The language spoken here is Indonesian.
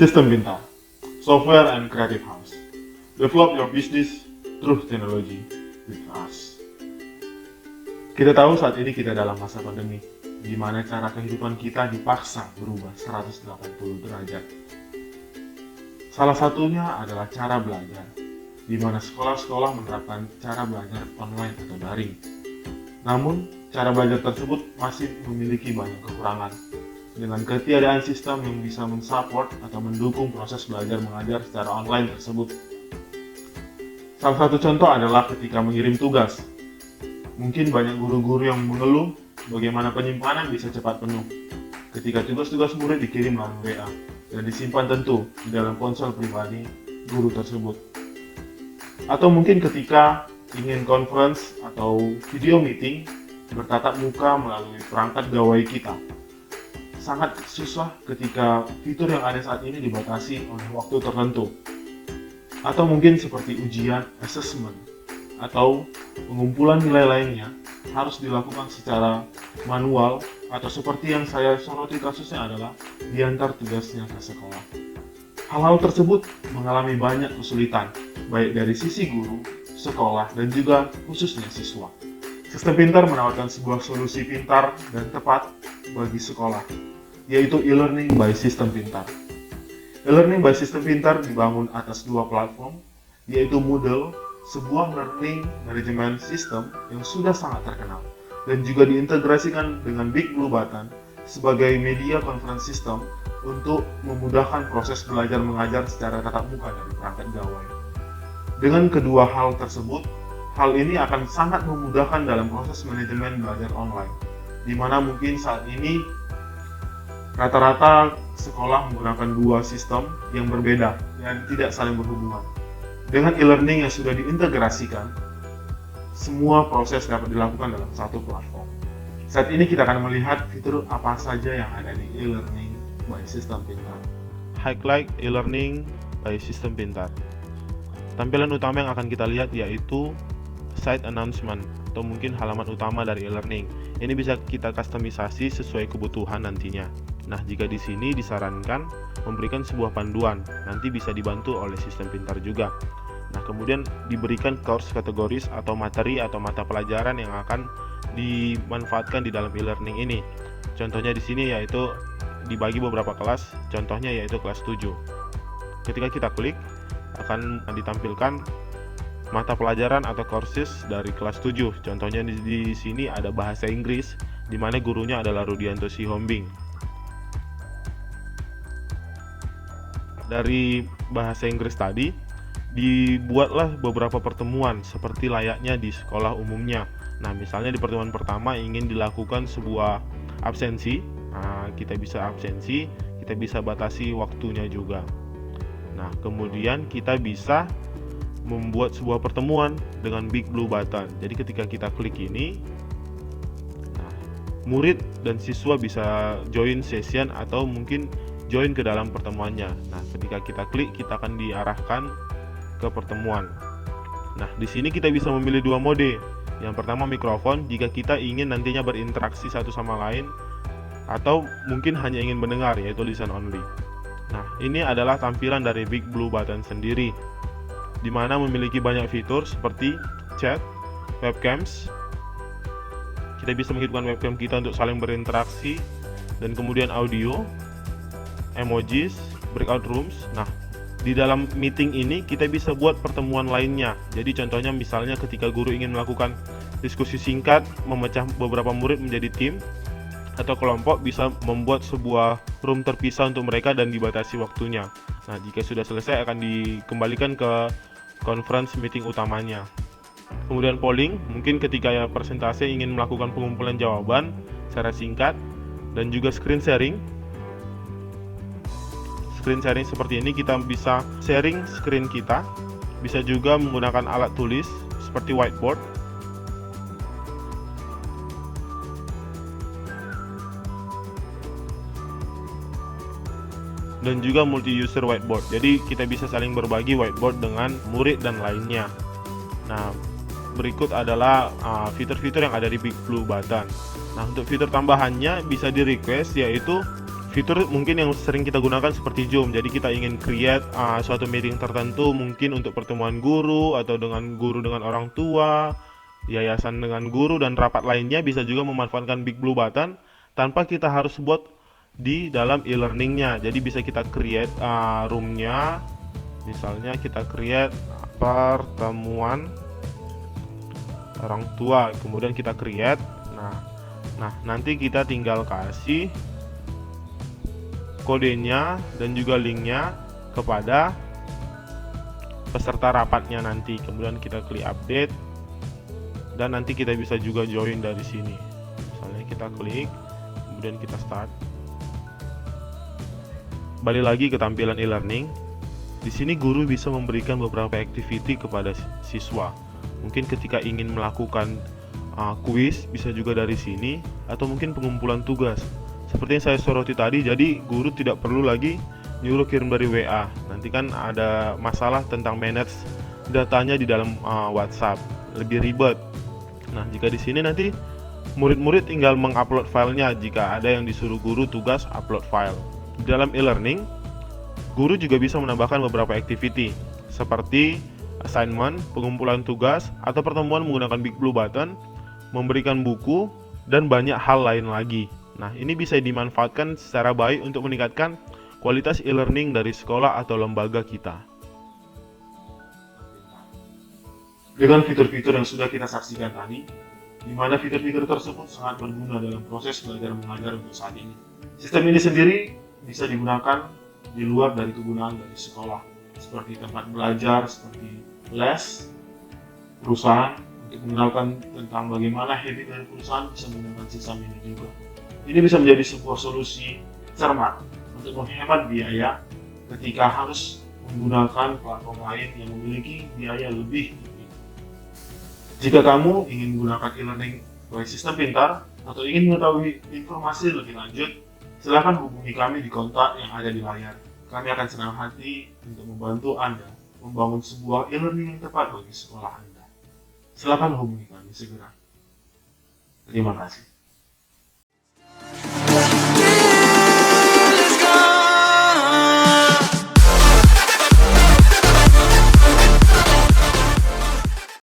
Sistem Pintar, Software and Creative House. Develop your business through technology with us. Kita tahu saat ini kita dalam masa pandemi, di mana cara kehidupan kita dipaksa berubah 180 derajat. Salah satunya adalah cara belajar, di mana sekolah-sekolah menerapkan cara belajar online atau daring. Namun, cara belajar tersebut masih memiliki banyak kekurangan. Dengan ketiadaan sistem yang bisa mensupport atau mendukung proses belajar mengajar secara online tersebut. Salah satu contoh adalah ketika mengirim tugas. Mungkin banyak guru-guru yang mengeluh bagaimana penyimpanan bisa cepat penuh ketika tugas-tugas murid dikirim melalui WA dan disimpan tentu di dalam ponsel pribadi guru tersebut. Atau mungkin ketika ingin conference atau video meeting bertatap muka melalui perangkat gawai kita. Sangat susah ketika fitur yang ada saat ini dibatasi oleh waktu tertentu. Atau mungkin seperti ujian, assessment, atau pengumpulan nilai lainnya harus dilakukan secara manual atau seperti yang saya soroti kasusnya adalah diantar tugasnya ke sekolah. Hal-hal tersebut mengalami banyak kesulitan, baik dari sisi guru, sekolah, dan juga khususnya siswa. Sistem Pintar menawarkan sebuah solusi pintar dan tepat bagi sekolah, yaitu e-learning by Sistem Pintar. E-learning by Sistem Pintar dibangun atas dua platform, yaitu Moodle, sebuah learning management system yang sudah sangat terkenal, dan juga diintegrasikan dengan Big Blue Button sebagai media conference system untuk memudahkan proses belajar mengajar secara tatap muka dari perangkat gawai. Dengan kedua hal tersebut, hal ini akan sangat memudahkan dalam proses manajemen belajar online, di mana mungkin saat ini rata-rata sekolah menggunakan dua sistem yang berbeda dan tidak saling berhubungan. Dengan e-learning yang sudah diintegrasikan, semua proses dapat dilakukan dalam satu platform. Saat ini kita akan melihat fitur apa saja yang ada di e-learning by Sistem Pintar. Highlight e-learning by Sistem Pintar. Tampilan utama yang akan kita lihat yaitu site announcement atau mungkin halaman utama dari e-learning. Ini bisa kita kustomisasi sesuai kebutuhan nantinya. Nah, jika di sini disarankan memberikan sebuah panduan, nanti bisa dibantu oleh Sistem Pintar juga. Nah, kemudian diberikan course kategoris atau materi atau mata pelajaran yang akan dimanfaatkan di dalam e-learning ini. Contohnya di sini yaitu dibagi beberapa kelas, contohnya yaitu kelas 7. Ketika kita klik, akan ditampilkan mata pelajaran atau courses dari kelas 7. Contohnya di sini ada bahasa Inggris, di mana gurunya adalah Rudianto Sihombing. Dari bahasa Inggris tadi, dibuatlah beberapa pertemuan seperti layaknya di sekolah umumnya. Nah, misalnya di pertemuan pertama ingin dilakukan sebuah absensi, kita bisa absensi, kita bisa batasi waktunya juga. Nah, kemudian kita bisa membuat sebuah pertemuan dengan Big Blue Button. Jadi ketika kita klik ini, murid dan siswa bisa join session atau mungkin join ke dalam pertemuannya. Nah, ketika kita klik, kita akan diarahkan ke pertemuan. Nah, di sini kita bisa memilih dua mode. Yang pertama mikrofon, jika kita ingin nantinya berinteraksi satu sama lain, atau mungkin hanya ingin mendengar, yaitu listen only. Nah, ini adalah tampilan dari Big Blue Button sendiri, di mana memiliki banyak fitur seperti chat, webcams. Kita bisa menghidupkan webcam kita untuk saling berinteraksi, dan kemudian audio, emojis, breakout rooms. Nah, di dalam meeting ini kita bisa buat pertemuan lainnya. Jadi contohnya misalnya ketika guru ingin melakukan diskusi singkat, memecah beberapa murid menjadi tim atau kelompok, bisa membuat sebuah room terpisah untuk mereka dan dibatasi waktunya. Nah, jika sudah selesai akan dikembalikan ke conference meeting utamanya. Kemudian polling, mungkin ketika presentasi ingin melakukan pengumpulan jawaban secara singkat, dan juga screen sharing. Screen sharing seperti ini, kita bisa sharing screen kita, bisa juga menggunakan alat tulis seperti whiteboard. Dan juga multi-user whiteboard, jadi kita bisa saling berbagi whiteboard dengan murid dan lainnya. Nah, berikut adalah fitur-fitur yang ada di Big Blue Button. Nah, untuk fitur tambahannya bisa di request, yaitu fitur mungkin yang sering kita gunakan seperti Zoom. Jadi kita ingin create suatu meeting tertentu, mungkin untuk pertemuan guru atau dengan guru dengan orang tua, yayasan dengan guru, dan rapat lainnya. Bisa juga memanfaatkan Big Blue Button tanpa kita harus buat di dalam e-learningnya. Jadi bisa kita create roomnya, misalnya kita create pertemuan orang tua, kemudian kita create. Nah nanti kita tinggal kasih kodenya dan juga linknya kepada peserta rapatnya nanti. Kemudian kita klik update dan nanti kita bisa juga join dari sini. Misalnya kita klik, kemudian kita start. Balik lagi ke tampilan e-learning. Di sini guru bisa memberikan beberapa activity kepada siswa. Mungkin ketika ingin melakukan kuis bisa juga dari sini, atau mungkin pengumpulan tugas. Seperti yang saya soroti tadi, jadi guru tidak perlu lagi nyuruh kirim dari WA. Nanti kan ada masalah tentang manage datanya di dalam WhatsApp, lebih ribet. Nah, jika di sini nanti murid-murid tinggal mengupload filenya. Jika ada yang disuruh guru tugas upload file. Di dalam e-learning, guru juga bisa menambahkan beberapa activity seperti assignment, pengumpulan tugas, atau pertemuan menggunakan Big Blue Button, memberikan buku, dan banyak hal lain lagi. Nah, ini bisa dimanfaatkan secara baik untuk meningkatkan kualitas e-learning dari sekolah atau lembaga kita. Dengan fitur-fitur yang sudah kita saksikan tadi, di mana fitur-fitur tersebut sangat berguna dalam proses belajar mengajar untuk saat ini. Sistem ini sendiri bisa digunakan di luar dari kegunaan dari sekolah, seperti tempat belajar, seperti les, perusahaan, untuk mengenalkan tentang bagaimana habit dari perusahaan bisa menggunakan sistem ini juga. Ini bisa menjadi sebuah solusi cermat untuk menghemat biaya ketika harus menggunakan platform lain yang memiliki biaya lebih tinggi. Jika kamu ingin menggunakan e-learning sebagai sistem pintar atau ingin mengetahui informasi lebih lanjut, silakan hubungi kami di kontak yang ada di layar. Kami akan senang hati untuk membantu Anda membangun sebuah e-learning yang tepat bagi sekolah Anda. Silakan hubungi kami segera. Terima kasih.